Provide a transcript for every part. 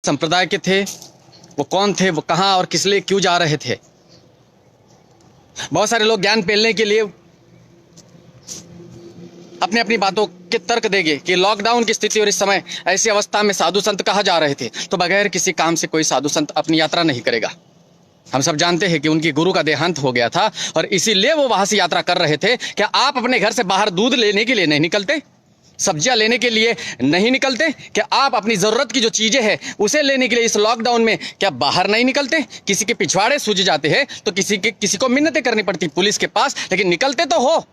संप्रदाय के थे, वो कौन थे, वो कहाँ और किस लिए क्यों जा रहे थे। बहुत सारे लोग ज्ञान पेलने के लिए अपनी अपनी बातों के तर्क देंगे कि लॉकडाउन की स्थिति और इस समय ऐसी अवस्था में साधु संत कहाँ जा रहे थे, तो बगैर किसी काम से कोई साधु संत अपनी यात्रा नहीं करेगा। हम सब जानते हैं कि उनकी गुरु का देहांत हो गया था और इसीलिए वो वहां से यात्रा कर रहे थे। क्या आप अपने घर से बाहर दूध लेने के लिए नहीं निकलते, सब्जियां लेने के लिए नहीं निकलते? क्या आप अपनी जरूरत की जो चीजें हैं उसे लेने के लिए इस लॉकडाउन में क्या बाहर नहीं निकलते? किसी के पिछवाड़े सूझ जाते हैं तो किसी को मिन्नतें करनी पड़ती पुलिस के पास, लेकिन निकलते तो हो।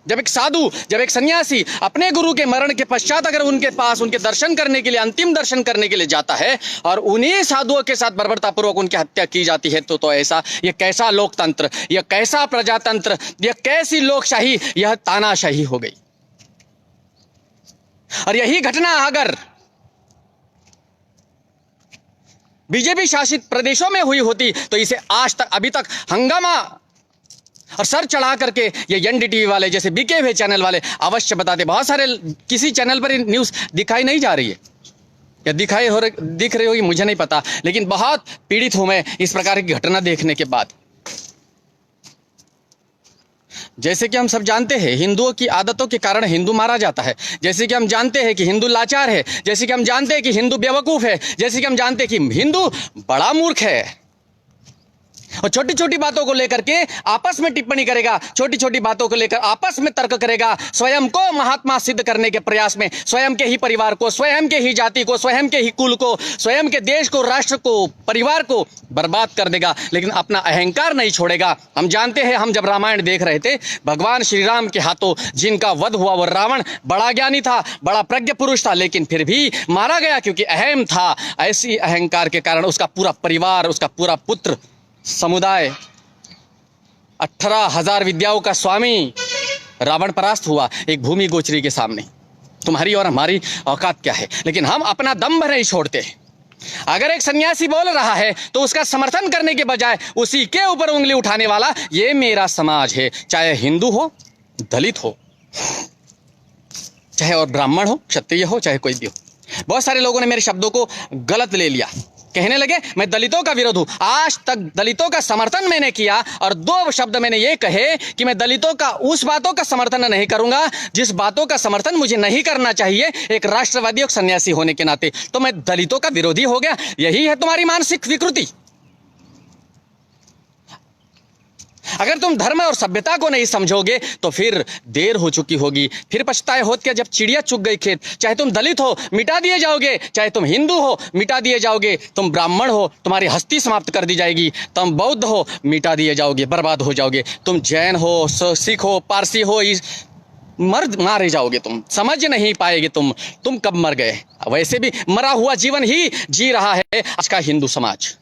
जब एक साधु, जब एक सन्यासी अपने गुरु के मरण के पश्चात अगर उनके पास उनके दर्शन करने के लिए, अंतिम दर्शन करने के लिए जाता है और उन्हीं साधुओं के साथ बर्बरतापूर्वक उनकी हत्या की जाती है, तो ऐसा, यह कैसा लोकतंत्र, यह कैसा प्रजातंत्र, यह कैसी लोकशाही, यह तानाशाही हो गई। और यही घटना अगर बीजेपी शासित प्रदेशों में हुई होती तो इसे आज तक, अभी तक हंगामा और सर चढ़ा करके ये एनडीटीवी वाले जैसे बिके हुए चैनल वाले अवश्य बताते। बहुत सारे किसी चैनल पर न्यूज़ दिखाई नहीं जा रही है या दिख रही होगी मुझे नहीं पता, लेकिन बहुत पीड़ित हूं मैं इस प्रकार की घटना देखने के बाद। जैसे कि हम सब जानते हैं हिंदुओं की आदतों के कारण हिंदू मारा जाता है, जैसे कि हम जानते हैं कि हिंदू लाचार है, जैसे कि हम जानते हैं कि हिंदू बेवकूफ है, जैसे कि हम जानते हैं कि हिंदू बड़ा मूर्ख है और छोटी छोटी बातों को लेकर के आपस में टिप्पणी करेगा, छोटी छोटी बातों को लेकर आपस में तर्क करेगा, स्वयं को महात्मा सिद्ध करने के प्रयास में स्वयं के ही परिवार को, स्वयं के ही जाति को, स्वयं के ही कुल को, स्वयं के देश को, राष्ट्र को, परिवार को बर्बाद कर देगा, लेकिन अपना अहंकार नहीं छोड़ेगा। हम जानते हैं, हम जब रामायण देख रहे थे, भगवान श्री राम के हाथों जिनका वध हुआ वो रावण बड़ा ज्ञानी था, बड़ा प्रज्ञ पुरुष था, लेकिन फिर भी मारा गया क्योंकि अहम था। ऐसी अहंकार के कारण उसका पूरा परिवार, उसका पूरा पुत्र समुदाय, 18,000 विद्याओं का स्वामी रावण परास्त हुआ एक भूमि गोचरी के सामने। तुम्हारी और हमारी औकात क्या है? लेकिन हम अपना दम्भ नहीं छोड़ते। अगर एक सन्यासी बोल रहा है तो उसका समर्थन करने के बजाय उसी के ऊपर उंगली उठाने वाला ये मेरा समाज है, चाहे हिंदू हो, दलित हो, चाहे और ब्राह्मण हो, क्षत्रिय हो, चाहे कोई भी हो। बहुत सारे लोगों ने मेरे शब्दों को गलत ले लिया, कहने लगे मैं दलितों का विरोध हूं। आज तक दलितों का समर्थन मैंने किया और 2 शब्द मैंने ये कहे कि मैं दलितों का उस बातों का समर्थन नहीं करूंगा जिस बातों का समर्थन मुझे नहीं करना चाहिए एक राष्ट्रवादी और सन्यासी होने के नाते। तो मैं दलितों का विरोधी हो गया। यही है तुम्हारी मानसिक विकृति। अगर तुम धर्म और सभ्यता को नहीं समझोगे तो फिर देर हो चुकी होगी। फिर पछताए होत क्या जब चिड़िया चुग गई खेत। चाहे तुम दलित हो मिटा दिए जाओगे, चाहे तुम हिंदू हो मिटा दिए जाओगे, तुम ब्राह्मण हो तुम्हारी हस्ती समाप्त कर दी जाएगी, तुम बौद्ध हो मिटा दिए जाओगे, बर्बाद हो जाओगे, तुम जैन हो, सिख हो, पारसी हो, मारे जाओगे, तुम समझ नहीं पाएगे तुम कब मर गए। वैसे भी मरा हुआ जीवन ही जी रहा है आज का हिंदू समाज।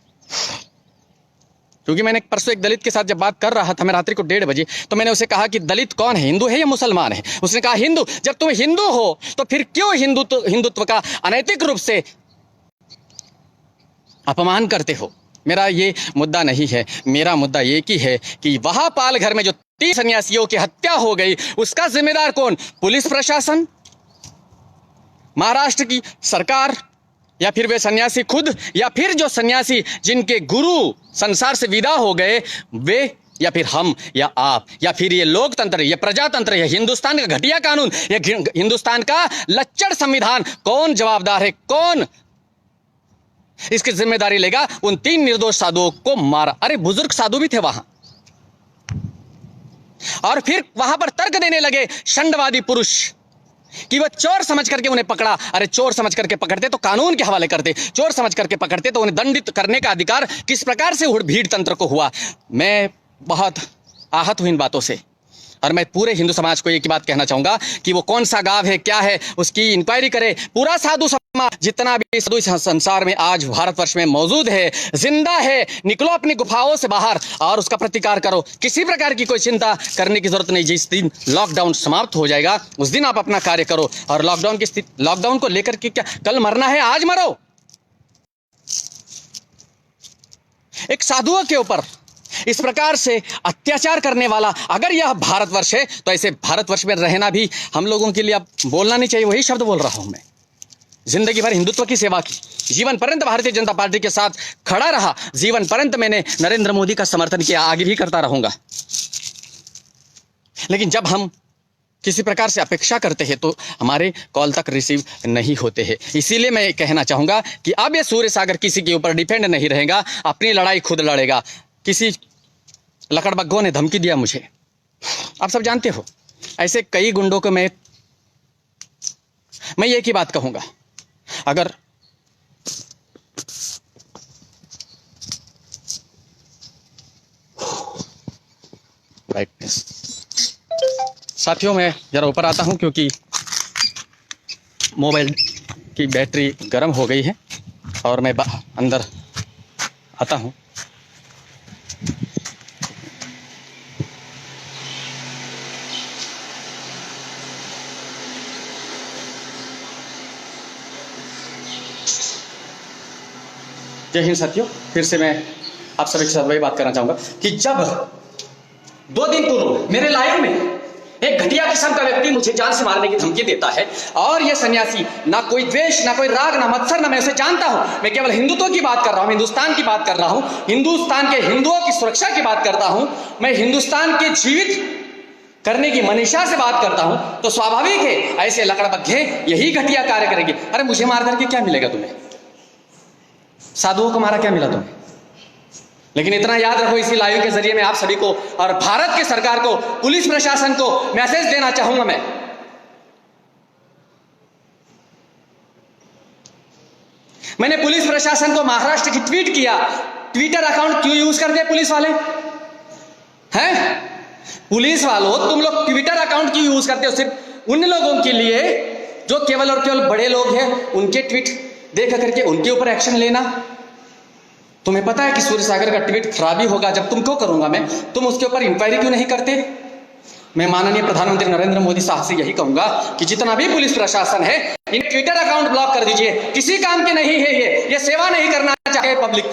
क्योंकि मैंने परसों एक दलित के साथ जब बात कर रहा था, मैं रात्रि को 1:30 बजे, तो मैंने उसे कहा कि दलित कौन है, हिंदू है या मुसलमान है? उसने कहा हिंदू। जब तुम हिंदू हो तो फिर क्यों हिंदुत्व का अनैतिक रूप से अपमान करते हो? मेरा ये मुद्दा नहीं है। मेरा मुद्दा ये की है कि वहां पाल घर में जो 3 सन्यासियों की हत्या हो गई उसका जिम्मेदार कौन? पुलिस प्रशासन, महाराष्ट्र की सरकार, या फिर वे सन्यासी खुद, या फिर जो सन्यासी जिनके गुरु संसार से विदा हो गए वे, या फिर हम या आप, या फिर ये लोकतंत्र, ये प्रजातंत्र, ये हिंदुस्तान का घटिया कानून, ये हिंदुस्तान का लच्चड़ संविधान, कौन जवाबदार है? कौन इसकी जिम्मेदारी लेगा? उन 3 निर्दोष साधुओं को मारा। अरे बुजुर्ग साधु भी थे वहां, और फिर वहां पर तर्क देने लगे षंडवादी पुरुष कि वह चोर समझ करके उन्हें पकड़ा। अरे चोर समझ करके पकड़ते तो कानून के हवाले करते, चोर समझ करके पकड़ते तो उन्हें दंडित करने का अधिकार किस प्रकार से भीड़ तंत्र को हुआ। मैं बहुत आहत हूं इन बातों से, और मैं पूरे हिंदू समाज को एक ही बात कहना चाहूंगा कि वो कौन सा गांव है, क्या है, उसकी इंक्वायरी करे। पूरा साधु समाज, जितना भी साधु संसार में आज भारतवर्ष में मौजूद है, जिंदा है, निकलो अपनी गुफाओं से बाहर और उसका प्रतिकार करो। किसी प्रकार की कोई चिंता करने की जरूरत नहीं। जिस दिन लॉकडाउन समाप्त हो जाएगा उस दिन आप अपना कार्य करो। और लॉकडाउन को लेकर के क्या कल मरना है, आज मरो। एक साधुओं के ऊपर इस प्रकार से अत्याचार करने वाला अगर यह भारतवर्ष है तो ऐसे भारतवर्ष में रहना भी हम लोगों के लिए अब बोलना नहीं चाहिए। वही शब्द बोल रहा हूं मैं। जिंदगी भर हिंदुत्व की सेवा की, जीवन पर्यंत भारतीय जनता पार्टी के साथ खड़ा रहा, जीवन पर्यंत मैंने नरेंद्र मोदी का समर्थन किया, आगे भी करता रहूंगा। लेकिन जब हम किसी प्रकार से अपेक्षा करते हैं तो हमारे कॉल तक रिसीव नहीं होते हैं। इसीलिए मैं कहना चाहूंगा कि अब ये सूर्य सागर किसी के ऊपर डिपेंड नहीं रहेगा, अपनी लड़ाई खुद लड़ेगा। किसी लकड़बग्घों ने धमकी दिया मुझे, आप सब जानते हो, ऐसे कई गुंडों को मैं एक ही बात कहूंगा, अगर ब्राइटनेस, साथियों मैं जरा ऊपर आता हूं क्योंकि मोबाइल की बैटरी गर्म हो गई है और मैं अंदर आता हूं। जय हिंद साथियों, फिर से मैं आप सभी के साथ वही बात करना चाहूंगा कि जब 2 दिन पूर्व मेरे लाइव में एक घटिया किस्म का व्यक्ति मुझे जान से मारने की धमकी देता है, और यह सन्यासी ना कोई द्वेष, ना कोई राग, ना मत्सर, ना मैं उसे जानता हूं, मैं केवल हिंदुत्व की बात कर रहा हूं, हिंदुस्तान की बात कर रहा हूं, हिंदुस्तान के हिंदुओं की सुरक्षा की बात करता हूं, मैं हिंदुस्तान के जीवित करने की मनीषा से बात करता हूं, तो स्वाभाविक है ऐसे लकड़बग्घे यही घटिया कार्य करेंगे। अरे मुझे मार करके क्या मिलेगा तुम्हें? साधुओं को मारा क्या मिला तुम्हें? लेकिन इतना याद रखो, इसी लाइव के जरिए मैं आप सभी को और भारत की सरकार को, पुलिस प्रशासन को मैसेज देना चाहूंगा। मैंने पुलिस प्रशासन को महाराष्ट्र की ट्वीट किया, ट्विटर अकाउंट क्यों यूज करते पुलिस वाले हैं? पुलिस वालों, तुम लोग ट्विटर अकाउंट क्यों यूज करते हो? सिर्फ उन लोगों के लिए जो केवल और केवल बड़े लोग हैं, उनके ट्वीट देख करके उनके ऊपर एक्शन लेना। तुम्हें पता है कि सूर्य सागर का ट्वीट खराबी होगा, जब तुम क्यों करूंगा मैं, तुम उसके ऊपर इंक्वायरी क्यों नहीं करते? मैं माननीय प्रधानमंत्री नरेंद्र मोदी साहब से यही कहूंगा कि जितना भी पुलिस प्रशासन है, इन ट्विटर अकाउंट ब्लॉक कर दीजिए, किसी काम के नहीं है ये सेवा नहीं करना चाहते पब्लिक।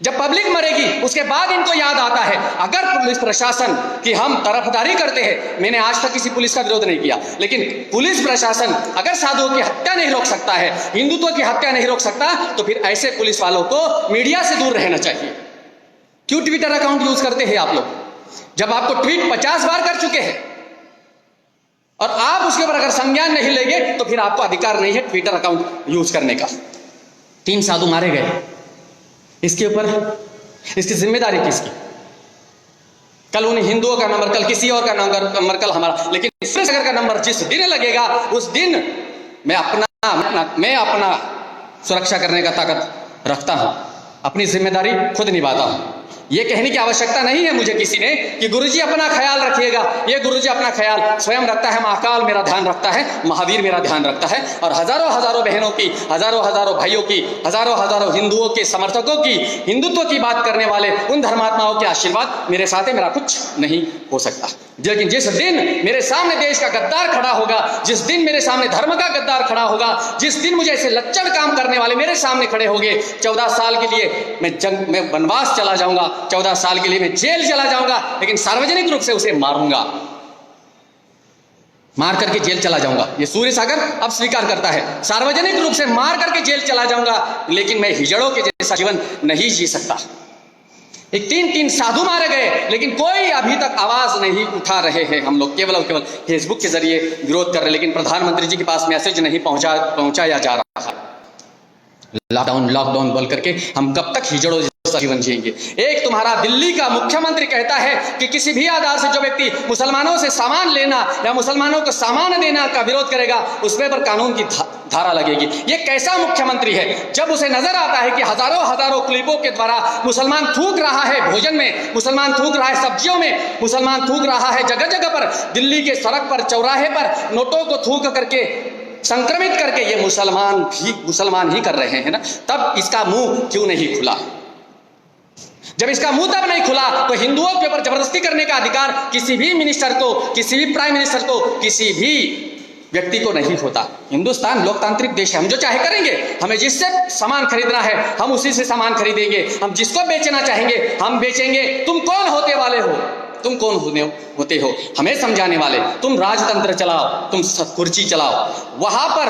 जब पब्लिक मरेगी उसके बाद इनको याद आता है। अगर पुलिस प्रशासन की हम तरफदारी करते हैं, मैंने आज तक किसी पुलिस का विरोध नहीं किया, लेकिन पुलिस प्रशासन अगर साधुओं की हत्या नहीं रोक सकता है, हिंदुत्व की हत्या नहीं रोक सकता, तो फिर ऐसे पुलिस वालों को मीडिया से दूर रहना चाहिए। क्यों ट्विटर अकाउंट यूज करते हैं आप लोग? जब आपको ट्वीट 50 बार कर चुके हैं और आप उसके ऊपर अगर संज्ञान नहीं लेंगे, तो फिर आपको अधिकार नहीं है ट्विटर अकाउंट यूज करने का। 3 साधु मारे गए, इसके ऊपर इसकी जिम्मेदारी किसकी? कल उन हिंदुओं का नंबर, कल किसी और का नंबर, कल हमारा, लेकिन सूर्य सागर का नंबर जिस दिन लगेगा उस दिन मैं अपना सुरक्षा करने का ताकत रखता हूं, अपनी जिम्मेदारी खुद निभाता हूं। ये कहने की आवश्यकता नहीं है मुझे किसी ने कि गुरुजी अपना ख्याल रखिएगा। ये गुरुजी अपना ख्याल स्वयं रखता है, महाकाल मेरा ध्यान रखता है, महावीर मेरा ध्यान रखता है, और हजारों हजारों बहनों की, हजारों हजारों भाइयों की, हजारों हजारों हिंदुओं के समर्थकों की, हिंदुत्व की बात करने वाले उन धर्मात्माओं के आशीर्वाद मेरे साथ है, मेरा कुछ नहीं हो सकता। लेकिन जिस दिन मेरे सामने देश का गद्दार खड़ा होगा, जिस दिन मेरे सामने धर्म का गद्दार खड़ा होगा, जिस दिन मुझे ऐसे लच्चड़ काम करने वाले मेरे सामने खड़े होंगे, 14 साल के लिए मैं वनवास चला जाऊंगा, 14 साल के लिए मैं जेल चला जाऊंगा, लेकिन सार्वजनिक रूप से उसे मारूंगा, मार करके जेल चला जाऊंगा। ये सूर्य सागर अब स्वीकार करता है, सार्वजनिक रूप से मार करके जेल चला जाऊंगा, लेकिन मैं हिजड़ों के जैसा जीवन नहीं जी सकता। एक 3 साधु मारे गए, लेकिन कोई अभी तक आवाज नहीं उठा रहे हैं। हम लोग केवल और केवल फेसबुक के जरिए विरोध कर रहे हैं, लेकिन प्रधानमंत्री जी के पास मैसेज नहीं पहुंचाया जा रहा है। लॉकडाउन बोल करके हम कब तक हिजड़ों जैसा जीवन जिएंगे? एक तुम्हारा दिल्ली का मुख्यमंत्री कहता है कि किसी भी आधार से जो व्यक्ति मुसलमानों से सामान लेना या मुसलमानों को सामान देना का विरोध करेगा, उसमें पर कानून की धारा लगेगी। ये कैसा मुख्यमंत्री है जब उसे नजर आता है कि हजारों हजारों क्लिपों के द्वारा मुसलमान थूक रहा है भोजन में, मुसलमान थूक रहा है सब्जियों में, मुसलमान थूक रहा है जगह जगह पर, दिल्ली के सड़क पर, चौराहे पर नोटों को थूक करके संक्रमित करके ये मुसलमान ही कर रहे हैं ना, तब इसका मुंह क्यों नहीं खुला? जब इसका मुंह तब नहीं खुला, तो हिंदुओं के ऊपर जबरदस्ती करने का अधिकार किसी भी मिनिस्टर को, किसी भी प्राइम मिनिस्टर को, किसी भी व्यक्ति को नहीं होता। हिंदुस्तान लोकतांत्रिक देश है, हम जो चाहे करेंगे। हमें जिससे सामान खरीदना है हम उसी से सामान खरीदेंगे, हम जिसको बेचना चाहेंगे हम बेचेंगे। तुम कौन होते वाले हो? तुम कौन होते हो हमें समझाने वाले? तुम राजतंत्र चलाओ, तुम कुर्सी चलाओ, वहां पर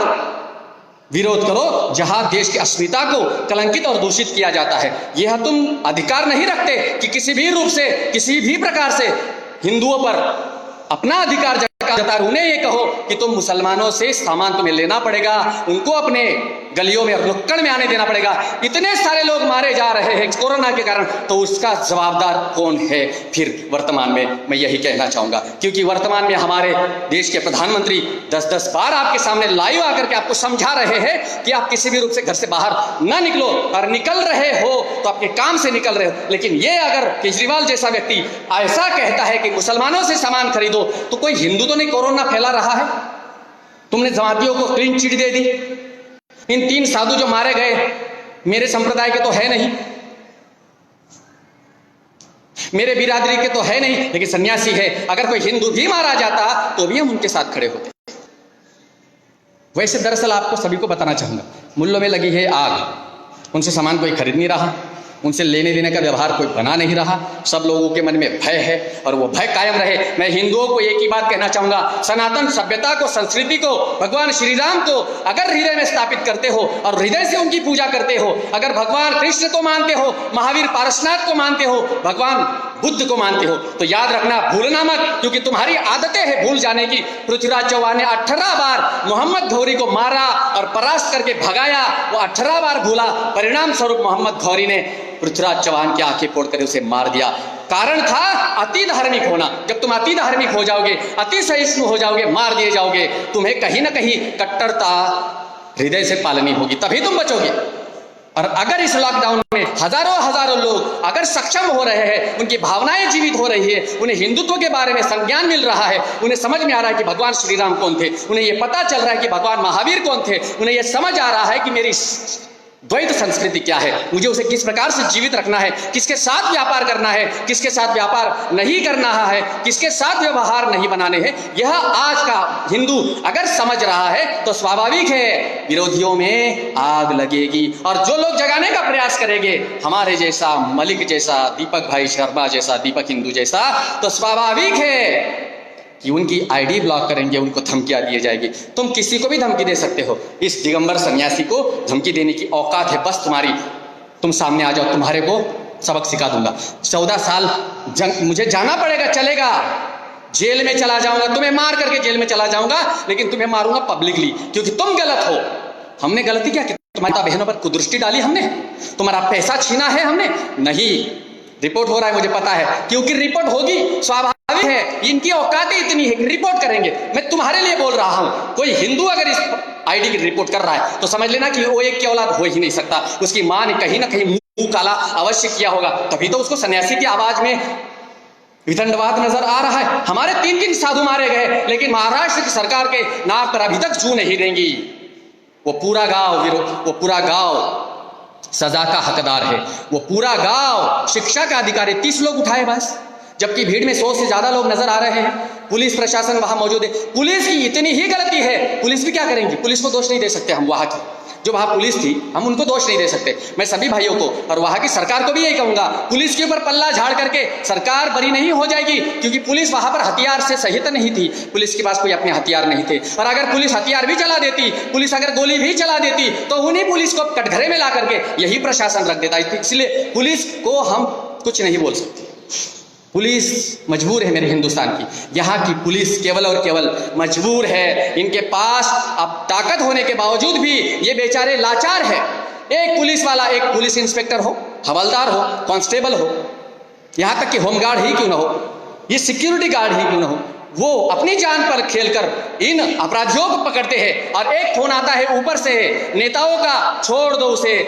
विरोध करो जहां देश की अस्मिता को कलंकित और दूषित किया जाता है। यह तुम अधिकार नहीं रखते कि किसी भी रूप से, किसी भी प्रकार से हिंदुओं पर अपना अधिकार जता, उन्हें ये कहो कि तुम मुसलमानों से सामान तुम्हें लेना पड़ेगा, उनको अपने गलियों में और नुक्कड़ में आने देना पड़ेगा। इतने सारे लोग मारे जा रहे हैं कोरोना के कारण, तो उसका जवाबदार कौन है फिर वर्तमान में? मैं यही कहना चाहूंगा, क्योंकि वर्तमान में हमारे देश के प्रधानमंत्री 10-10 बार आपके सामने लाइव आकर के आपको समझा रहे हैं कि आप किसी भी रूप से घर से बाहर ना निकलो, और निकल रहे हो तो आपके काम से निकल रहे हो। लेकिन ये अगर केजरीवाल जैसा व्यक्ति ऐसा कहता है कि मुसलमानों से सामान खरीदो, तो कोई हिंदू तो नहीं कोरोना फैला रहा है? तुमने जमातियों को क्लीन चिट दे दी। इन 3 साधु जो मारे गए मेरे संप्रदाय के तो है नहीं, मेरे बिरादरी के तो है नहीं, लेकिन सन्यासी है। अगर कोई हिंदू भी मारा जाता तो भी हम उनके साथ खड़े होते। वैसे दरअसल आपको सभी को बताना चाहूंगा, मुल्लों में लगी है आग, उनसे सामान कोई खरीद नहीं रहा, उनसे लेने देने का व्यवहार कोई बना नहीं रहा। सब लोगों के मन में भय है और वो भय कायम रहे। मैं हिंदुओं को एक ही बात कहना चाहूंगा, सनातन सभ्यता को, संस्कृति को, भगवान श्री राम को अगर हृदय में स्थापित करते हो और हृदय से उनकी पूजा करते हो, अगर भगवान कृष्ण को मानते हो, महावीर पारसनाथ को मानते हो, भगवान बुद्ध को मानते हो, तो याद रखना, भूलना मत, क्योंकि तुम्हारी आदतें हैं भूल जाने की। पृथ्वीराज चौहान ने 18 बार मोहम्मद घौरी को मारा और परास्त करके भगाया, वो 18 बार भूला। परिणाम स्वरूप मोहम्मद घौरी ने पृथ्वीराज चौहान की आंखें फोड़कर उसे मार दिया। कारण था अति धार्मिक होना। जब तुम अति धार्मिक हो जाओगे, अति सहिष्णु हो जाओगे, मार दिए जाओगे, तुम्हें कहीं ना कहीं कट्टरता हृदय से पालनी होगी, तभी तुम बचोगे। और अगर इस लॉकडाउन में हजारों लोग अगर सक्षम हो रहे हैं, उनकी भावनाएं जीवित हो रही है, उन्हें हिंदुत्व के बारे में संज्ञान मिल रहा है, उन्हें समझ में आ रहा है कि भगवान श्री राम कौन थे, उन्हें यह पता चल रहा है कि भगवान महावीर कौन थे, उन्हें यह समझ आ रहा है कि मेरी द्वैत संस्कृति क्या है, मुझे उसे किस प्रकार से जीवित रखना है, किसके साथ व्यापार करना है, किसके साथ व्यापार नहीं करना है, किसके साथ व्यवहार नहीं बनाने हैं, यह आज का हिंदू अगर समझ रहा है तो स्वाभाविक है विरोधियों में आग लगेगी। और जो लोग जगाने का प्रयास करेंगे, हमारे जैसा मलिक जैसा, दीपक भाई शर्मा जैसा, दीपक हिंदू जैसा, तो स्वाभाविक है कि उनकी आईडी ब्लॉक करेंगे, उनको धमकियां दी जाएगी। तुम किसी को भी धमकी दे सकते हो, इस दिगंबर सन्यासी को धमकी देने की औकात है बस तुम्हारी। तुम सामने आ जाओ, तुम्हारे को सबक सिखा दूंगा। 14 साल मुझे जाना पड़ेगा, चलेगा, जेल में चला जाऊंगा, तुम्हें मार करके जेल में चला जाऊंगा, लेकिन तुम्हें मारूंगा पब्लिकली, क्योंकि तुम गलत हो। हमने गलती क्या की? तुम्हारी बहनों पर कुदृष्टि डाली हमने, तुम्हारा पैसा छीना है हमने? नहीं, रिपोर्ट हो रहा है, मुझे पता है, क्योंकि रिपोर्ट होगी, स्वाभाविक है, इनकी औकातें इतनी है कि रिपोर्ट करेंगे। मैं तुम्हारे लिए बोल रहा हूं, कोई हिंदू अगर इस आईडी की रिपोर्ट कर रहा है तो समझ लेना कि वो एक की औलाद हो ही नहीं सकता। उसकी मां ने कहीं ना कहीं मुंह काला अवश्य किया होगा, तभी तो उसको सन्यासी की आवाज में विदंडवाद नजर आ रहा है। हमारे 3 साधु मारे गए, लेकिन महाराष्ट्र की सरकार के नाक पर अभी तक जू नहीं देंगी। वो पूरा गांव सजा का हकदार है, वो पूरा गांव शिक्षा का अधिकारी। 30 लोग उठाए बस, जबकि भीड़ में 100 से ज्यादा लोग नजर आ रहे हैं। पुलिस प्रशासन वहां मौजूद है, पुलिस की इतनी ही गलती है, पुलिस भी क्या करेंगी? पुलिस को दोष नहीं दे सकते हम, वहां की जो वहां पुलिस थी हम उनको दोष नहीं दे सकते। मैं सभी भाइयों को और वहां की सरकार को भी यही कहूंगा, पुलिस के ऊपर पल्ला झाड़ करके सरकार बरी नहीं हो जाएगी, क्योंकि पुलिस वहां पर हथियार से सहित नहीं थी, पुलिस के पास कोई अपने हथियार नहीं थे। और अगर पुलिस हथियार भी चला देती, पुलिस अगर गोली भी चला देती, तो उन्हीं पुलिस को कटघरे में ला करके यही प्रशासन रख देता। इसलिए पुलिस को हम कुछ नहीं बोल सकते। पुलिस मजबूर है मेरे हिंदुस्तान की, यहाँ की पुलिस केवल और केवल मजबूर है। इनके पास अब ताकत होने के बावजूद भी ये बेचारे लाचार है। एक पुलिस वाला, एक पुलिस इंस्पेक्टर हो, हवलदार हो, कांस्टेबल हो, यहाँ तक कि होमगार्ड ही क्यों ना हो, ये सिक्योरिटी गार्ड ही क्यों ना हो, वो अपनी जान पर खेलकर इन अपराधियों को पकड़ते हैं। और एक फोन आता है ऊपर से नेताओं का, छोड़ दो उसे।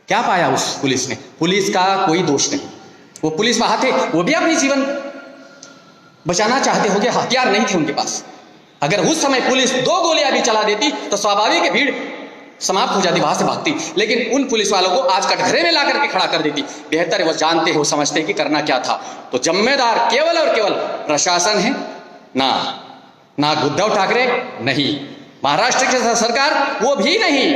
क्या पाया उस पुलिस ने? पुलिस का कोई दोष नहीं, वो पुलिस वहां थे, वो भी अपनी जीवन बचाना चाहते होंगे, हथियार नहीं थे उनके पास। अगर उस समय पुलिस 2 गोलियां भी चला देती तो स्वाभाविक भीड़ समाप्त हो जाती, वहां से भागती। लेकिन उन पुलिस वालों को आज कटघरे में ला करके खड़ा कर देती। बेहतर है वो जानते हो, समझते कि करना क्या था। तो जिम्मेदार केवल और केवल प्रशासन है, ना उद्धव ठाकरे, नहीं महाराष्ट्र की सरकार, वो भी नहीं।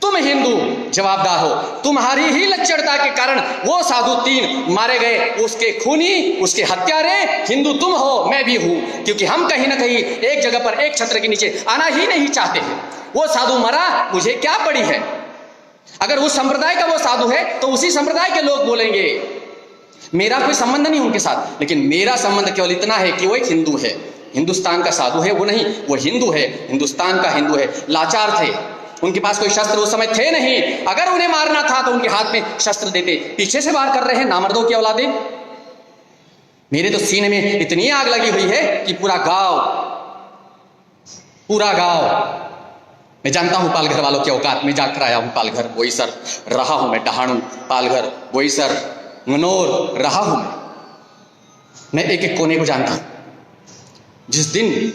तुम हिंदू जवाबदार हो। तुम्हारी ही लच्चड़ता के कारण वो साधु 3 मारे गए, उसके खूनी, उसके हत्यारे हिंदू तुम हो, मैं भी हूं, क्योंकि हम कहीं ना कहीं एक जगह पर एक छत्र के नीचे आना ही नहीं चाहते हैं। वो साधु मरा, मुझे क्या पड़ी है? अगर उस संप्रदाय का वो साधु है तो उसी संप्रदाय के लोग बोलेंगे, मेरा कोई संबंध नहीं उनके साथ, लेकिन मेरा संबंध केवल इतना है कि वो एक हिंदू है। हिंदुस्तान का साधु है वो नहीं, वो हिंदू है, हिंदुस्तान का हिंदू है। लाचार थे, उनके पास कोई शस्त्र उस समय थे नहीं। अगर उन्हें मारना था तो उनके हाथ में शस्त्र देते। पीछे से वार कर रहे हैं नामर्दों की औलादे। मेरे तो सीने में इतनी आग लगी हुई है कि पूरा गांव मैं जानता हूं पालघर वालों के औकात में जाकर आया हूं। पालघर, बोईसर रहा हूं मैं, डहाणु, पालघर, बोईसर, मनोर रहा हूं मैं एक एक कोने को जानता हूं। जिस दिन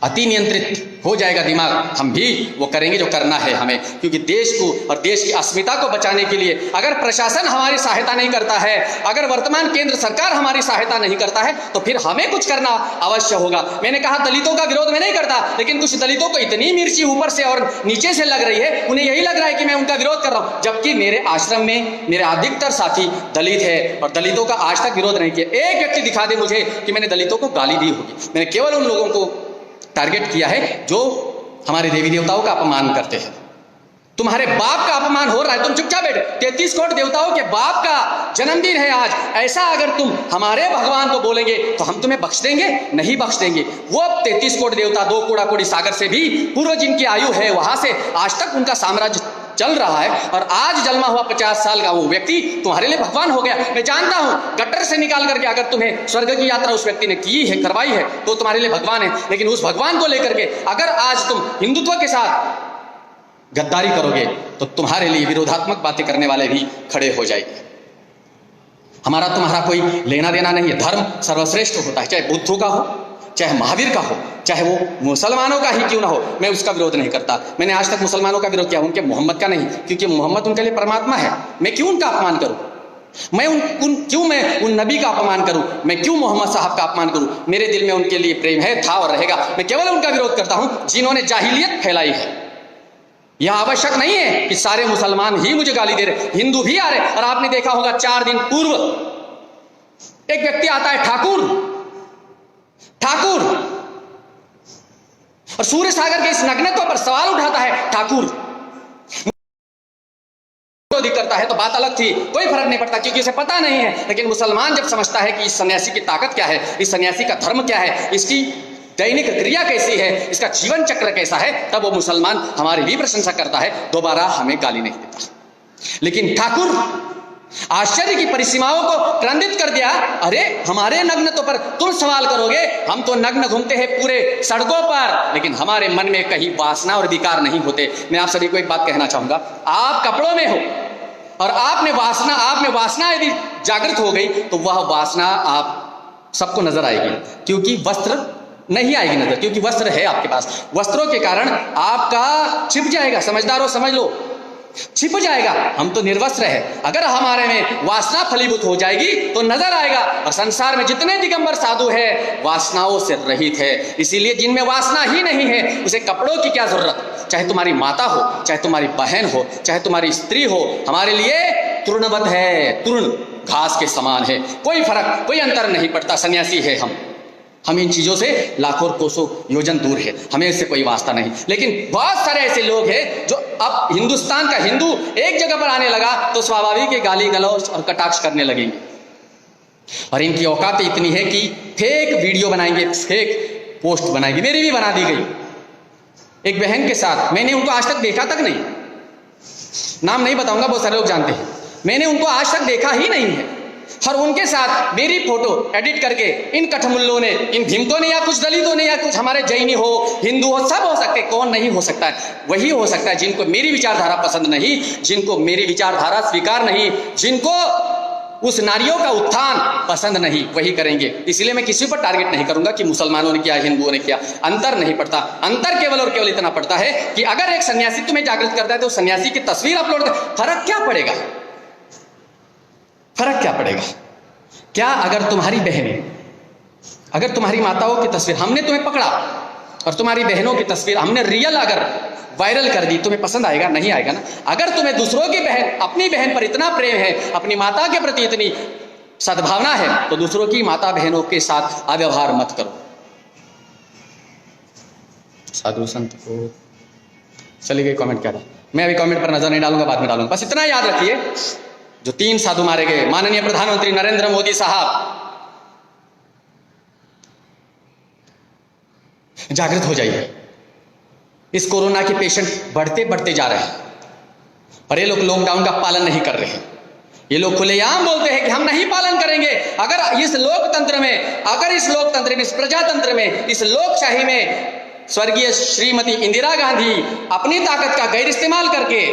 अति नियंत्रित हो जाएगा दिमाग, हम भी वो करेंगे जो करना है हमें, क्योंकि देश को और देश की अस्मिता को बचाने के लिए अगर प्रशासन हमारी सहायता नहीं करता है, अगर वर्तमान केंद्र सरकार हमारी सहायता नहीं करता है, तो फिर हमें कुछ करना अवश्य होगा। मैंने कहा दलितों का विरोध मैं नहीं करता, लेकिन कुछ दलितों को इतनी मिर्ची ऊपर से और नीचे से लग रही है, उन्हें यही लग रहा है कि मैं उनका विरोध कर रहा हूं, जबकि मेरे आश्रम में मेरे अधिकतर साथी दलित है और दलितों का आज तक विरोध नहीं किया। एक व्यक्ति दिखा दे मुझे कि मैंने दलितों को गाली दी होगी। मैंने केवल उन लोगों को टारगेट किया है जो हमारे देवी देवताओं का अपमान करते हैं। तुम्हारे बाप का अपमान हो रहा है, तुम चुपचाप बैठे। 33 करोड़ देवताओं के बाप का जन्मदिन है आज। ऐसा अगर तुम हमारे भगवान को बोलेंगे तो हम तुम्हें बख्श देंगे? नहीं बख्श देंगे। वो 33 करोड़ देवता 2 कोड़ा कोड़ी सागर से भी पूर्व जिनकी आयु है, वहां से आज तक उनका साम्राज्य चल रहा है, और आज जन्मा हुआ 50 साल का वो व्यक्ति तुम्हारे लिए भगवान हो गया। मैं जानता हूं गटर से निकाल करके अगर तुम्हें स्वर्ग की यात्रा उस व्यक्ति ने की है, करवाई है, तो तुम्हारे लिए भगवान है। लेकिन उस भगवान को लेकर के अगर आज तुम हिंदुत्व के साथ गद्दारी करोगे तो तुम्हारे लिए विरोधात्मक बातें करने वाले भी खड़े हो जाएंगे। हमारा तुम्हारा कोई लेना देना नहीं है। धर्म सर्वश्रेष्ठ होता है, चाहे बुद्ध का हो, चाहे महावीर का हो, चाहे वो मुसलमानों का ही क्यों ना हो, मैं उसका विरोध नहीं करता। मैंने आज तक मुसलमानों का विरोध किया, उनके मोहम्मद का नहीं, क्योंकि मोहम्मद उनके लिए परमात्मा है। मैं क्यों उनका अपमान करूं? मैं उन नबी का अपमान करूं? मैं क्यों मोहम्मद साहब का अपमान करूं? मेरे दिल में उनके लिए प्रेम है, था और रहेगा। मैं केवल उनका विरोध करता हूं जिन्होंने जाहिलियत फैलाई है। यह आवश्यक नहीं है कि सारे मुसलमान ही मुझे गाली दे रहे, हिंदू भी आ रहे। और आपने देखा होगा 4 दिन पूर्व एक व्यक्ति आता है ठाकुर, और सूर्य सागर के इस नग्नत्व पर सवाल उठाता है ठाकुर। विरोधी करता है तो बात अलग थी, कोई फर्क नहीं पड़ता, क्योंकि उसे पता नहीं है। लेकिन मुसलमान जब समझता है कि इस सन्यासी की ताकत क्या है, इस सन्यासी का धर्म क्या है, इसकी दैनिक क्रिया कैसी है, इसका जीवन चक्र कैसा है, तब वो मुसलमान हमारी भी प्रशंसा करता है, दोबारा हमें गाली नहीं देता। लेकिन ठाकुर आश्चर्य की परिसीमाओं को क्रंदित कर दिया। अरे हमारे नग्नत्व पर तुम सवाल करोगे? हम तो नग्न घूमते हैं पूरे सड़कों पर, लेकिन हमारे मन में कहीं वासना और विकार नहीं होते। मैं आप सभी को एक बात कहना चाहूंगा, आप कपड़ों में हो और आप में वासना यदि जागृत हो गई तो वह वासना आप सबको नजर आएगी, क्योंकि वस्त्र नहीं आएगी नजर, क्योंकि वस्त्र है आपके पास। वस्त्रों के कारण आपका छिप जाएगा, समझदारों समझ लो, छिप जाएगा। हम तो निर्वस्त्र है, अगर हमारे में वासना फलीभूत हो जाएगी तो नजर आएगा। और संसार में जितने दिगंबर साधु है वासनाओं से रहित है। इसीलिए जिनमें वासना ही नहीं है उसे कपड़ों की क्या जरूरत। चाहे तुम्हारी माता हो, चाहे तुम्हारी बहन हो, चाहे तुम्हारी स्त्री हो, हमारे लिए तृणवत है, तृण घास के समान है। कोई फर्क, कोई अंतर नहीं पड़ता। सन्यासी है हम इन चीजों से लाखों कोसों योजन दूर है, हमें इससे कोई वास्ता नहीं। लेकिन बहुत सारे ऐसे लोग हैं जो अब हिंदुस्तान का हिंदू एक जगह पर आने लगा तो स्वाभाविक है गाली गलौज और कटाक्ष करने लगेंगे। और इनकी औकात इतनी है कि फेक वीडियो बनाएंगे, फेक पोस्ट बनाएंगे। मेरी भी बना दी गई एक बहन के साथ, मैंने उनको आज तक देखा तक नहीं, नाम नहीं बताऊंगा, बहुत सारे लोग जानते हैं। मैंने उनको आज तक देखा ही नहीं है, और उनके साथ मेरी फोटो एडिट करके इन कठमुल्लों ने, इन भीमतों ने, या कुछ दलितों ने, या कुछ हमारे जैनी हो, हिंदू हो, सब हो सकते। कौन नहीं हो सकता है? वही हो सकता है जिनको मेरी विचारधारा पसंद नहीं, जिनको मेरी विचारधारा स्वीकार नहीं, जिनको उस नारियों का उत्थान पसंद नहीं, वही करेंगे। इसलिए मैं किसी पर टारगेट नहीं करूंगा कि मुसलमानों ने किया, हिंदुओं ने किया। अंतर नहीं पड़ता। अंतर केवल और केवल इतना पड़ता है कि अगर एक सन्यासी तुम्हें जागृत करता है तो सन्यासी की तस्वीर अपलोड कर, फर्क क्या पड़ेगा? फर्क क्या पड़ेगा? क्या अगर तुम्हारी बहनें, अगर तुम्हारी माताओं की तस्वीर हमने तुम्हें पकड़ा और तुम्हारी बहनों की तस्वीर हमने रियल अगर वायरल कर दी, तुम्हें पसंद आएगा? नहीं आएगा ना। अगर तुम्हें दूसरों की बहन, अपनी बहन पर इतना प्रेम है, अपनी माता के प्रति इतनी सद्भावना है, तो दूसरों की माता बहनों के साथ अव्यवहार मत करो। साधु संत को चली गई कमेंट क्या था, मैं अभी कमेंट पर नजर नहीं डालूंगा, बाद में डालूंगा। बस इतना याद रखिए, जो 3 साधु मारे गए, माननीय प्रधानमंत्री नरेंद्र मोदी साहब, जागृत हो जाइए। इस कोरोना के पेशेंट बढ़ते बढ़ते जा रहे हैं और ये लोग लॉकडाउन का पालन नहीं कर रहे हैं। ये लोग खुलेआम बोलते हैं कि हम नहीं पालन करेंगे। अगर इस लोकतंत्र में, अगर इस लोकतंत्र में, इस प्रजातंत्र में, इस लोकशाही में स्वर्गीय श्रीमती इंदिरा गांधी अपनी ताकत का गैर इस्तेमाल करके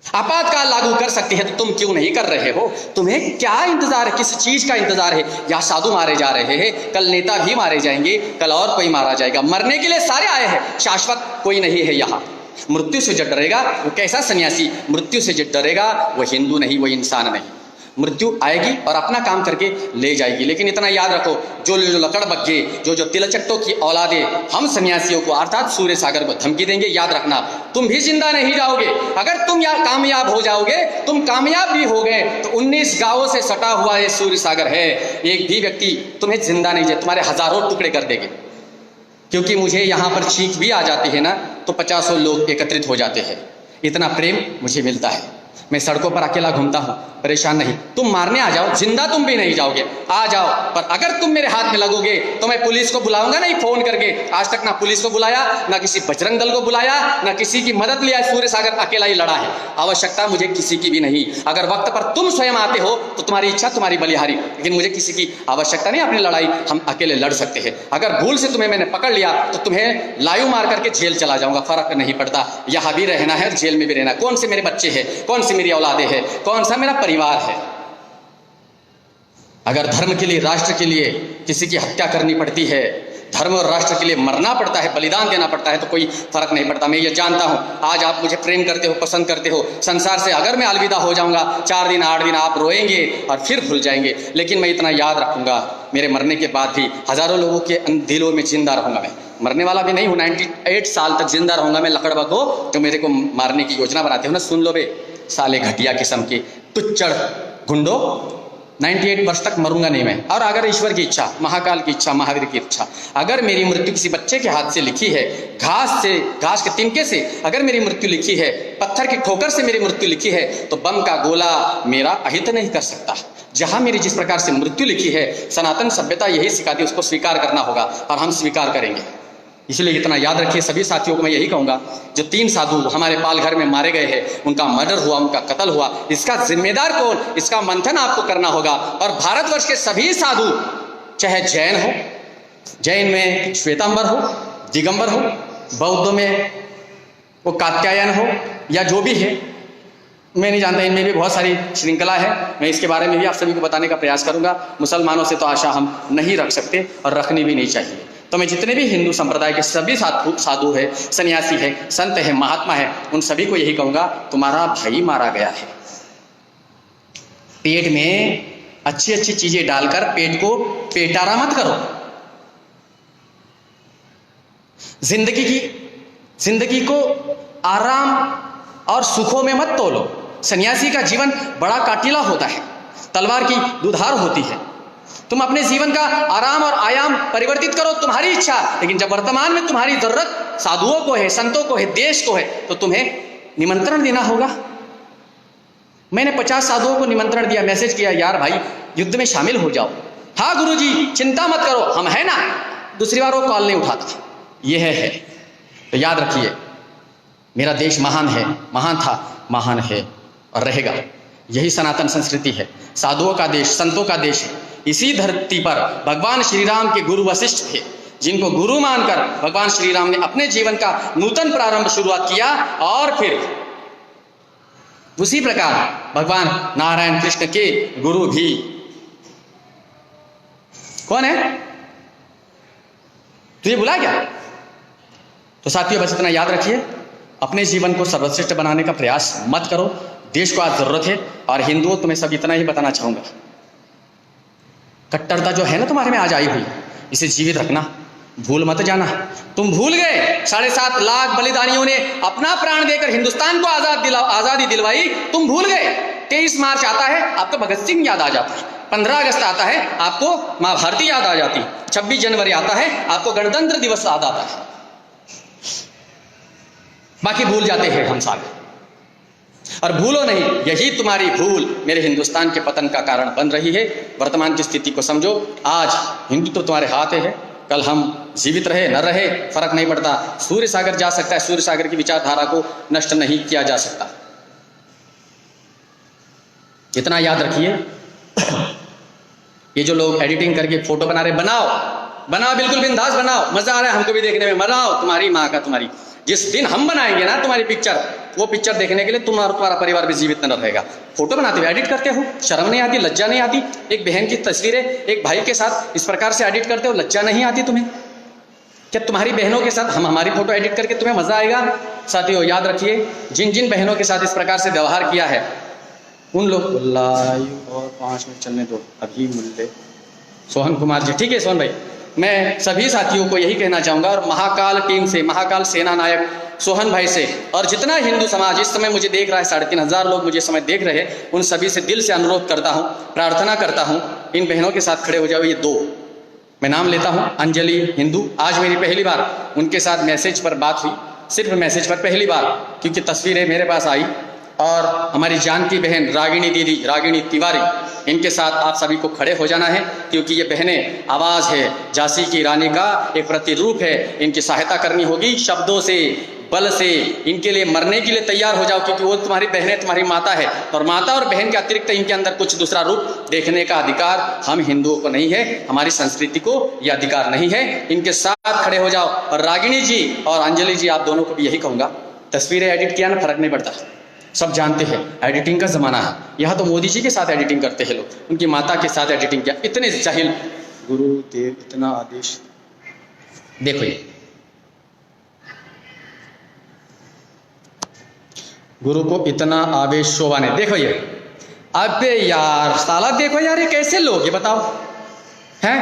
आपातकाल लागू कर सकती है, तो तुम क्यों नहीं कर रहे हो? तुम्हें क्या इंतजार है? किस चीज का इंतजार है? यहाँ साधु मारे जा रहे हैं, कल नेता भी मारे जाएंगे, कल और कोई मारा जाएगा। मरने के लिए सारे आए हैं, शाश्वत कोई नहीं है यहाँ। मृत्यु से जो डरेगा वो कैसा सन्यासी? मृत्यु से जो डरेगा वो हिंदू नहीं, वो इंसान नहीं। मृत्यु आएगी और अपना काम करके ले जाएगी। लेकिन इतना याद रखो, जो लकड़बग्गे, जो तिलचट्टों की औलादे हम सन्यासियों को अर्थात सूर्य सागर को धमकी देंगे, याद रखना तुम भी जिंदा नहीं जाओगे। अगर तुम यहाँ कामयाब हो जाओगे, तुम कामयाब भी हो गए, तो 19 गांवों से सटा हुआ ये सूर्य सागर है, एक भी व्यक्ति तुम्हें जिंदा नहीं जाए, तुम्हारे हजारों टुकड़े कर देंगे। क्योंकि मुझे यहाँ पर चीख भी आ जाती है ना, तो 50 लोग एकत्रित हो जाते हैं। इतना प्रेम मुझे मिलता है। मैं सड़कों पर अकेला घूमता हूँ, परेशान नहीं। तुम मारने आ जाओ, जिंदा तुम भी नहीं जाओगे, आ जाओ। पर अगर तुम मेरे हाथ में लगोगे तो मैं पुलिस को बुलाऊंगा नहीं फोन करके। आज तक ना पुलिस को बुलाया, ना किसी बजरंग दल को बुलाया, ना किसी की मदद लिया। सूर्य सागर अकेला ही लड़ा है। आवश्यकता मुझे किसी की भी नहीं। अगर वक्त पर तुम स्वयं आते हो तो तुम्हारी इच्छा, तुम्हारी बलिहारी, लेकिन मुझे किसी की आवश्यकता नहीं। अपनी लड़ाई हम अकेले लड़ सकते हैं। अगर भूल से तुम्हें मैंने पकड़ लिया तो तुम्हें लायू मार करके जेल चला जाऊंगा, फर्क नहीं पड़ता। यहाँ भी रहना है, जेल में भी रहना। कौन से मेरे बच्चे हैं, कौन सी मेरी औलादे हैं, कौन सा मेरा परिवार है। अगर धर्म के लिए, राष्ट्र के लिए किसी की हत्या करनी पड़ती है, धर्म और राष्ट्र के लिए मरना पड़ता है, बलिदान देना पड़ता है, तो कोई फर्क नहीं पड़ता। मैं ये जानता हूं, आज आप मुझे प्रेम करते हो, पसंद करते हो, संसार से अगर मैं अलविदा हो जाऊंगा, 4 दिन 8 दिन आप रोएंगे और फिर भूल जाएंगे। लेकिन मैं इतना याद रखूंगा, मेरे मरने के बाद भी हजारों लोगों के दिलों में जिंदा रहूंगा। मैं मरने वाला भी नहीं हूं, 98 साल तक जिंदा रहूंगा मैं। लकड़बग्गो जो मेरे को मारने की योजना बनाते हो ना, सुन लो बे, साले घटिया किस्म के तुच्चड़ गुंडो, 98 वर्ष तक मरूंगा नहीं मैं। और अगर ईश्वर की इच्छा, महाकाल की इच्छा, महावीर की इच्छा, अगर मेरी मृत्यु किसी बच्चे के हाथ से लिखी है, घास के तिनके से अगर मेरी मृत्यु लिखी है, पत्थर की ठोकर से मेरी मृत्यु लिखी है, तो बम का गोला मेरा अहित नहीं कर सकता। जहां मेरी जिस प्रकार से मृत्यु लिखी है, सनातन सभ्यता यही सिखाती है, उसको स्वीकार करना होगा और हम स्वीकार करेंगे। इसलिए इतना याद रखिए सभी साथियों को मैं यही कहूंगा, जो 3 साधु हमारे पालघर में मारे गए हैं, उनका मर्डर हुआ, उनका कत्ल हुआ, इसका जिम्मेदार कौन, इसका मंथन आपको करना होगा। और भारतवर्ष के सभी साधु, चाहे जैन हो, जैन में श्वेतांबर हो, दिगंबर हो, बौद्ध में वो कात्यायन हो, या जो भी है, मैं नहीं जानता, इनमें भी बहुत सारी श्रृंखला है। मैं इसके बारे में भी आप सभी को बताने का प्रयास करूंगा। मुसलमानों से तो आशा हम नहीं रख सकते और रखनी भी नहीं चाहिए। तो मैं जितने भी हिंदू संप्रदाय के सभी साधु है, सन्यासी है, संत है, महात्मा है, उन सभी को यही कहूंगा, तुम्हारा भाई मारा गया है। पेट में अच्छी अच्छी चीजें डालकर पेट को पेटारा मत करो। जिंदगी को आराम और सुखों में मत तोलो। सन्यासी का जीवन बड़ा काटिला होता है, तलवार की दुधार होती है। तुम अपने जीवन का आराम और आयाम परिवर्तित करो, तुम्हारी इच्छा। लेकिन जब वर्तमान में तुम्हारी जरूरत साधुओं को है, संतों को है, देश को है, तो तुम्हें निमंत्रण देना होगा। मैंने 50 साधुओं को निमंत्रण दिया, मैसेज किया, यार भाई युद्ध में शामिल हो जाओ। हाँ गुरुजी चिंता मत करो, हम है ना। दूसरी बार वो कॉल नहीं उठाता। यह है तो याद रखिए, मेरा देश महान है, महान था, महान है और रहेगा। यही सनातन संस्कृति है, साधुओं का देश, संतों का देश है। इसी धरती पर भगवान श्री राम के गुरु वशिष्ठ थे, जिनको गुरु मानकर भगवान श्री राम ने अपने जीवन का नूतन प्रारंभ शुरुआत किया। और फिर उसी प्रकार भगवान नारायण कृष्ण के गुरु भी कौन है, तुझे बुला क्या? तो साथियों बस इतना याद रखिए, अपने जीवन को सर्वश्रेष्ठ बनाने का प्रयास मत करो। देश को आज जरूरत है। और हिंदुओं तुम्हें सब इतना ही बताना चाहूंगा, कट्टरता जो है ना तुम्हारे में आज आई हुई, इसे जीवित रखना। भूल मत जाना। तुम भूल गए 7.5 लाख बलिदानियों ने अपना प्राण देकर हिंदुस्तान को आजादी दिलवाई, तुम भूल गए। 23 मार्च आता है आपको भगत सिंह याद आ जाता है, 15 अगस्त आता है आपको मां भारती याद आ जाती, 26 जनवरी आता है आपको गणतंत्र दिवस याद आता है, बाकी भूल जाते हैं हम सारे। और भूलो नहीं, यही तुम्हारी भूल मेरे हिंदुस्तान के पतन का कारण बन रही है। वर्तमान की स्थिति को समझो। आज हिंदुत्व तुम्हारे हाथ है, कल हम जीवित रहे न रहे फर्क नहीं पड़ता। सूर्य सागर जा सकता है, सूर्य सागर की विचारधारा को नष्ट नहीं किया जा सकता। इतना याद रखिए। ये जो लोग एडिटिंग करके फोटो बना रहे, बनाओ बिल्कुल बिंदास बनाओ, मजा आ रहा है हमको भी देखने में, बनाओ। तुम्हारी माँ का तुम्हारी, जिस दिन हम बनाएंगे ना तुम्हारी पिक्चर, वो पिक्चर देखने के लिए तुम और तुम्हारा परिवार भी जीवित न रहेगा। फोटो बनाते हुए एडिट करते हो, शर्म नहीं आती, लज्जा नहीं आती? एक बहन की तस्वीरें एक भाई के साथ इस प्रकार से एडिट करते हो, लज्जा नहीं आती तुम्हें? क्या तुम्हारी बहनों के साथ हम हमारी फोटो एडिट करके तुम्हें मजा आएगा? साथियों याद रखिए, जिन जिन बहनों के साथ इस प्रकार से व्यवहार किया है उन लोग, लाइव और 5 मिनट चलने दो अभी मूल्य। सोहन कुमार जी, ठीक है सोहन भाई, मैं सभी साथियों को यही कहना चाहूंगा, और महाकाल टीम से, महाकाल सेना नायक सोहन भाई से, और जितना हिंदू समाज इस समय मुझे देख रहा है, 3,500 लोग मुझे समय देख रहे हैं, उन सभी से दिल से अनुरोध करता हूं, प्रार्थना करता हूं, इन बहनों के साथ खड़े हो जाओ। ये 2 मैं नाम लेता हूं, अंजलि हिंदू। आज मेरी पहली बार उनके साथ मैसेज पर बात हुई, सिर्फ मैसेज पर पहली बार, क्योंकि तस्वीरें मेरे पास आई। और हमारी जानकी बहन रागिणी दीदी, रागिणी तिवारी, इनके साथ आप सभी को खड़े हो जाना है, क्योंकि ये बहनें आवाज़ है, झांसी की रानी का एक प्रतिरूप है। इनकी सहायता करनी होगी शब्दों से, बल से, इनके लिए मरने के लिए तैयार हो जाओ, क्योंकि वो तुम्हारी बहनें, तुम्हारी माता है, और माता और बहन के अतिरिक्त इनके अंदर कुछ दूसरा रूप देखने का अधिकार हम हिंदुओं को नहीं है, हमारी संस्कृति को यह अधिकार नहीं है। इनके साथ खड़े हो जाओ। और रागिणी जी और अंजलि जी, आप दोनों को भी यही कहूँगा, तस्वीरें एडिट किया ना, फर्क नहीं पड़ता, सब जानते हैं एडिटिंग का जमाना है। यहाँ तो मोदी जी के साथ एडिटिंग करते हैं लोग, उनकी माता के साथ एडिटिंग किया, इतने जाहिल। गुरुदेव इतना आदेश, देखो ये गुरु को इतना आवेश शोभा ने, देखो ये, अबे यार साला देखो यार, ये कैसे लोग, ये बताओ हैं?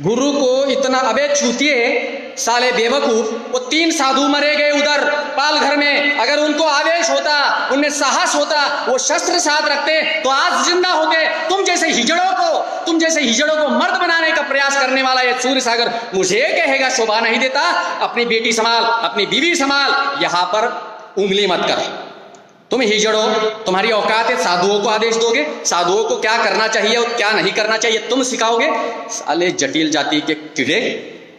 गुरु को इतना, अबे चूतिए साले बेवकूफ, वो 3 साधु मरे गए उधर पालघर में, अगर उनको आवेश होता, उनमें साहस होता, वो शस्त्र साथ रखते तो आज जिंदा हो गए। तुम जैसे हिजड़ों को मर्द बनाने का प्रयास करने वाला ये सूर्य सागर मुझे कहेगा शोभा नहीं देता, अपनी बेटी संभाल, अपनी बीवी संभाल, यहां पर उंगली मत कर। तुम हिजड़ो, तुम्हारी औकात है, साधुओं को आदेश दोगे? साधुओं को क्या करना चाहिए और क्या नहीं करना चाहिए तुम सिखाओगे? साले जटिल जाति के कीड़े,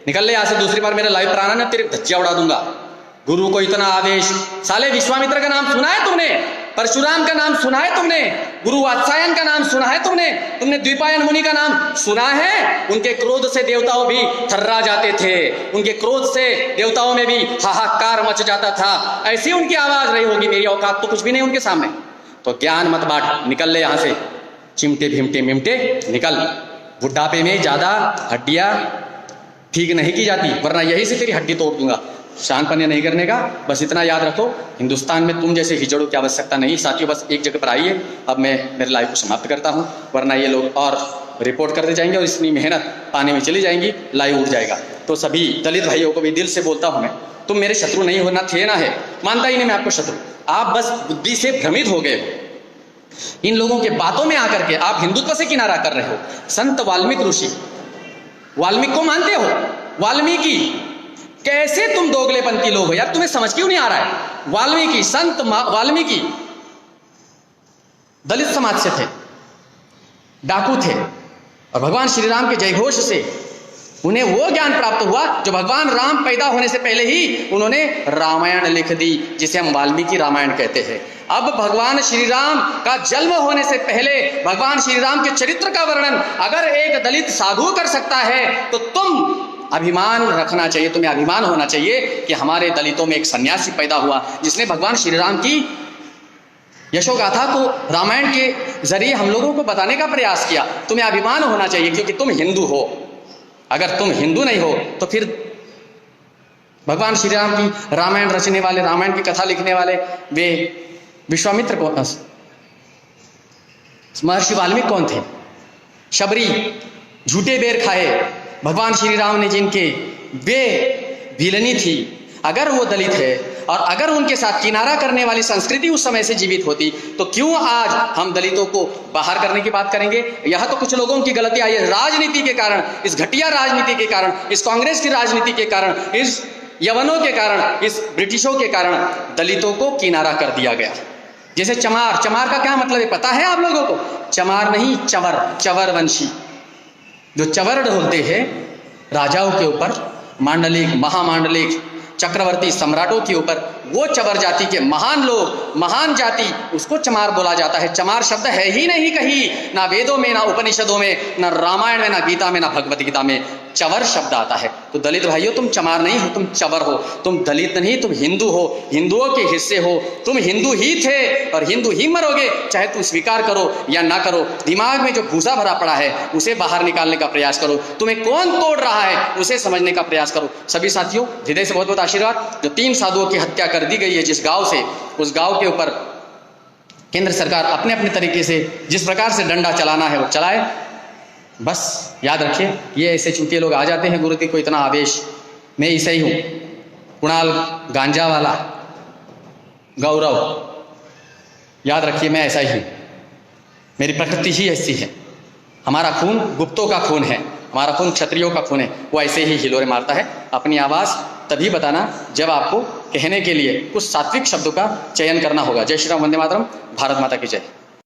निकल ले यहाँ से। दूसरी बार मेरा लाइव पर आना ना, तेरे धज्जियां उड़ा दूंगा। गुरु को इतना आदेश, साले विश्वामित्र का नाम सुना है तुमने? परशुराम का नाम सुना है तुमने? गुरु वात्सायन का नाम सुना है तुमने? द्विपायन मुनि का नाम सुना है? उनके क्रोध से देवताओं भी थर्रा जाते थे, उनके क्रोध से देवताओं में भी हाहाकार मच जाता था, ऐसी उनकी आवाज रही होगी। मेरी औकात तो कुछ भी नहीं उनके सामने। तो ज्ञान मत बांट, निकल ले यहाँ से, चिमटे भिमटे मिमटे निकल। बुढ़ापे में ज्यादा हड्डियां ठीक नहीं की जाती, वरना यही से तेरी हड्डी तोड़ दूंगा। शानपन्य नहीं करने का, बस इतना याद रखो, हिंदुस्तान में तुम जैसे हिजड़ों की आवश्यकता नहीं। साथियों बस एक जगह पर आइए, अब मैं मेरे लाइव को समाप्त करता हूं, वरना ये लोग और रिपोर्ट करते जाएंगे और इतनी मेहनत पानी में चली जाएंगी, लाइव उठ जाएगा। तो सभी दलित भाइयों को भी दिल से बोलता हूं मैं, तुम मेरे शत्रु नहीं होना थे ना, है मानता ही नहीं मैं आपको शत्रु, आप बस बुद्धि से भ्रमित हो गए हो। इन लोगों के बातों में आकर के आप हिंदुत्व से किनारा कर रहे हो। संत वाल्मीकि ऋषि, वाल्मीकि को मानते हो? वाल्मीकि, कैसे तुम दोगलेपंथी लोग हो यार, तुम्हें समझ क्यों नहीं आ रहा है? वाल्मीकि, संत वाल्मीकि दलित समाज से थे, डाकू थे, और भगवान श्री राम के जयघोष से उन्हें वो ज्ञान प्राप्त हुआ जो भगवान राम पैदा होने से पहले ही उन्होंने रामायण लिख दी, जिसे हम वाल्मीकि रामायण कहते हैं। अब भगवान श्री राम का जन्म होने से पहले भगवान श्री राम के चरित्र का वर्णन अगर एक दलित साधु कर सकता है, तो तुम अभिमान रखना चाहिए, तुम्हें अभिमान होना चाहिए कि हमारे दलितों में एक सन्यासी पैदा हुआ जिसने भगवान श्री राम की यशोगाथा को रामायण के जरिए हम लोगों को बताने का प्रयास किया। तुम्हें अभिमान होना चाहिए, क्योंकि तुम हिंदू हो। अगर तुम हिंदू नहीं हो तो फिर भगवान श्री राम की रामायण रचने वाले, रामायण की कथा लिखने वाले वे विश्वामित्र कौन, महर्षि वाल्मीकि कौन थे? शबरी, झूठे बेर खाए, भगवान श्री राम ने जिनके वे विलनी थी। अगर वो दलित है और अगर उनके साथ किनारा करने वाली संस्कृति उस समय से जीवित होती तो क्यों आज हम दलितों को बाहर करने की बात करेंगे। यह तो कुछ लोगों की गलती आई है राजनीति के कारण, इस घटिया राजनीति के कारण, इस कांग्रेस की राजनीति के कारण, इस यवनों के कारण, इस ब्रिटिशों के कारण दलितों को किनारा कर दिया गया। जैसे चमार, चमार का क्या मतलब है पता है आप लोगों को? चमार नहीं, चवर, चवर वंशी। जो चवर ढोलते हैं राजाओं के ऊपर, मांडलिक, महामांडलिक, चक्रवर्ती सम्राटों के ऊपर, वो चवर जाति के महान लोग, महान जाति, उसको चमार बोला जाता है। चमार शब्द है ही नहीं कहीं, ना वेदों में, ना उपनिषदों में, ना रामायण में, ना गीता में, ना भगवत गीता में चवर शब्द आता है। तो दलित भाइयों, तुम चमार नहीं हो, तुम चवर हो। तुम दलित नहीं, तुम हिंदू हो, हिंदुओं के हिस्से हो। तुम हिंदू ही थे और हिंदू ही मरोगे, चाहे तुम स्वीकार करो या ना करो। दिमाग में जो भूसा भरा पड़ा है उसे बाहर निकालने का प्रयास करो। तुम्हें कौन तोड़ रहा है उसे समझने का प्रयास करो। सभी साथियों, हृदय से बहुत बहुत आशीर्वाद। जो 3 साधुओं की हत्या कर दी गई है जिस गांव से, उस गांव के ऊपर केंद्र सरकार अपने अपने तरीके से जिस प्रकार से डंडा चलाना है वो चलाए। बस याद रखिए, ये ऐसे चूतिए लोग आ जाते हैं, गुरुजी को इतना आवेश, मैं ऐसा ही हूँ, कुणाल गांजा वाला, गौरव, याद रखिए मैं ऐसा ही हूँ, मेरी प्रकृति ही ऐसी है। हमारा खून गुप्तों का खून है, हमारा खून क्षत्रियों का खून है। वो ऐसे ही हिलोरे मारता है। अपनी आवाज़ तभी बताना जब आपको कहने के लिए कुछ सात्विक शब्दों का चयन करना होगा। जय श्री राम, वंदे मातरम, भारत माता की जय।